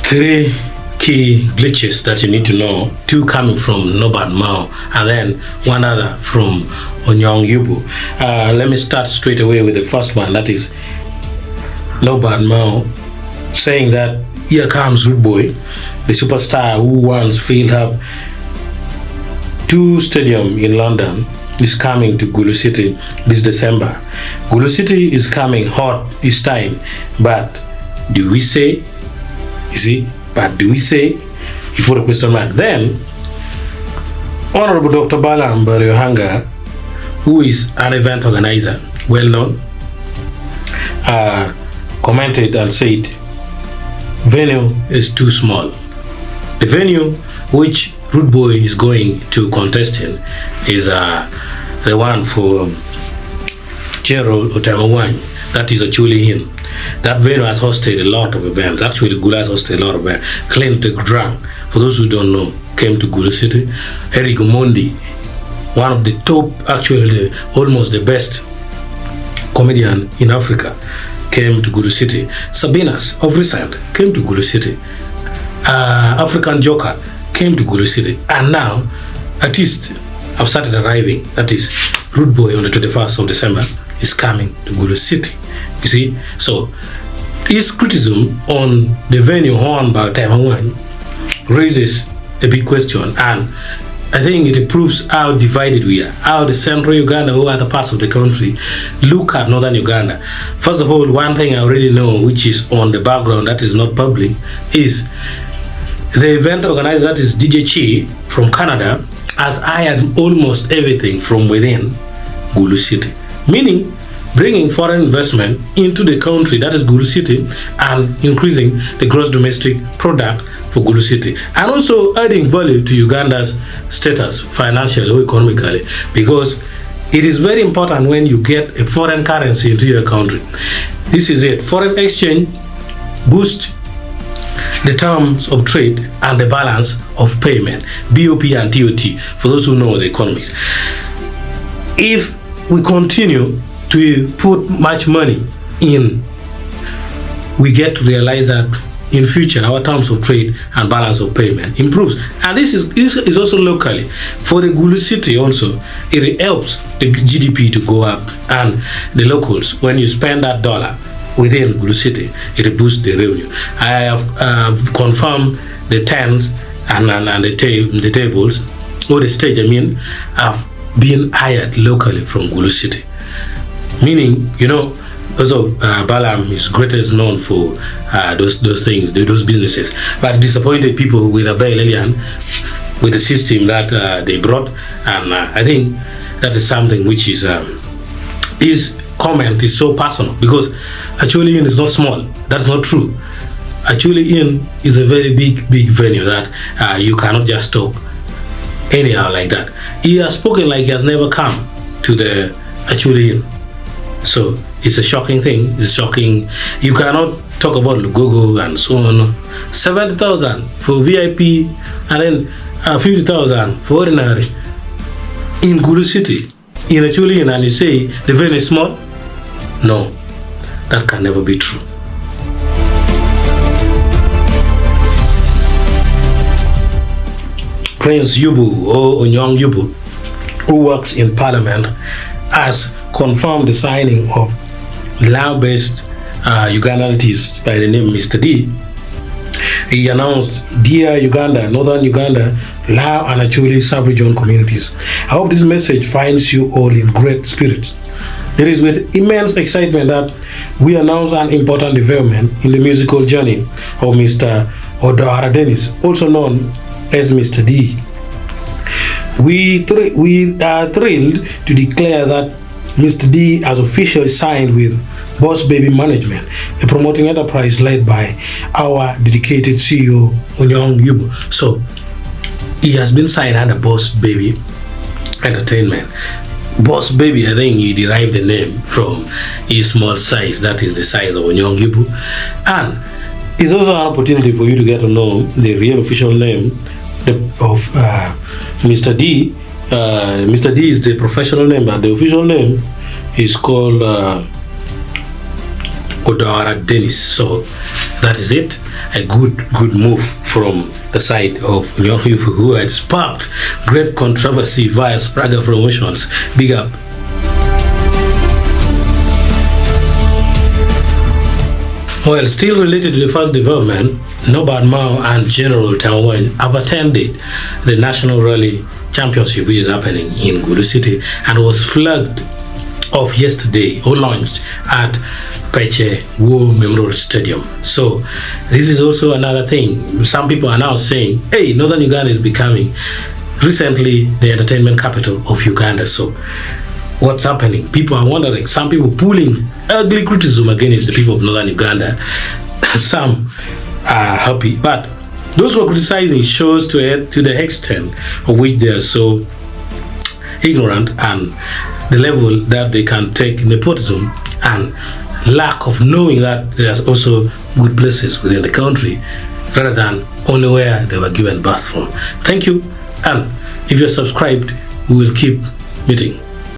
Three key glitches that you need to know, two coming from Nobad Mao and then one other from Oyong Yubu. Let me start straight away with the first one, that is Nobad Mao saying that here comes Rudeboy, the superstar who once filled up 2 stadiums in London, is coming to Gulu City this December. Gulu City is coming hot this time, but do we say, you see, but do we say, you put a question mark. Then, Honorable Dr. Balaam who is an event organizer, well known, commented and said, venue is too small. The venue which Rudeboy is going to contest in is the one for General Otema, that is Acholi. That venue has hosted a lot of events. Actually, Gulu has hosted a lot of events. Clint the Drunk, for those who don't know, came to Gulu City. Eric Mondi, one of the top, actually almost the best comedian in Africa, came to Gulu City. Sabinas of recent came to Gulu City. African Joker came to Gulu City. And now, artists have started arriving. That is, Rudeboy on the 21st of December is coming to Gulu City. You see, so his criticism on the venue owned by Taiwan raises a big question, and I think it proves how divided we are, how the central Uganda or other parts of the country look at northern Uganda. First of all, one thing I already know, which is on the background that is not public, is the event organizer, that is DJ Chi from Canada, has hired almost everything from within Gulu City, meaning bringing foreign investment into the country, that is Gulu City, and increasing the gross domestic product for Gulu City, and also adding value to Uganda's status financially or economically, because it is very important when you get a foreign currency into your country. This is it. Foreign exchange boosts the terms of trade and the balance of payment, BOP and TOT, for those who know the economics. If we continue to put much money in, we get to realize that in future our terms of trade and balance of payment improves. And this is also locally. For the Gulu City also, it helps the GDP to go up, and the locals, when you spend that dollar within Gulu City, it boosts the revenue. I have confirmed the tents and the tables, or the stage, I mean, have been hired locally from Gulu City. Meaning, you know, also Balaam is greatest known for those things, those businesses, but disappointed people with a alien, with the system that they brought, and I think that is something which is his comment is so personal, because Acholi is not small. That's not true. Acholi is a very big venue that you cannot just talk anyhow like that. He has spoken like he has never come to the Acholi. So it's a shocking thing. It's shocking. You cannot talk about Lugogo and so on. 70,000 for VIP and then 50,000 for ordinary in Gulu City, in Acholi, and you say the venue is small? No, that can never be true. Prince Yubu or Oyong Yubu, who works in Parliament, has confirmed the signing of Lao-based Ugandan artist by the name Mr. D. He announced, "Dear Uganda, Northern Uganda, Lao and Acholi sub-region communities, I hope this message finds you all in great spirit. It is with immense excitement that we announce an important development in the musical journey of Mr. Odara Dennis, also known as Mr. D. We are thrilled to declare that Mr. D has officially signed with Boss Baby Management, a promoting enterprise led by our dedicated CEO, Oyong Yubu." So, he has been signed under Boss Baby Entertainment. Boss Baby, I think he derived the name from his small size, that is the size of Oyong Yubu. And it's also an opportunity for you to get to know the real official name of Mr. D. Mr. D is the professional name, but the official name is called Odara Dennis. So That is it. A good move from the side of young people who had sparked great controversy via Sprague promotions. Big up. Well, still related to the first development, Nobad Mao and General Tangwen have attended the National Rally Championship, which is happening in Gulu City, and was flagged off yesterday or launched at Peche War Memorial Stadium. So this is also another thing. Some people are now saying, hey, Northern Uganda is becoming recently the entertainment capital of Uganda. So what's happening? People are wondering. Some people pulling ugly criticism against the people of Northern Uganda. Some are happy, but those who are criticizing shows to the extent of which they are so ignorant and the level that they can take nepotism and lack of knowing that there's also good places within the country rather than only where they were given birth from. Thank you, and if you're subscribed, we will keep meeting.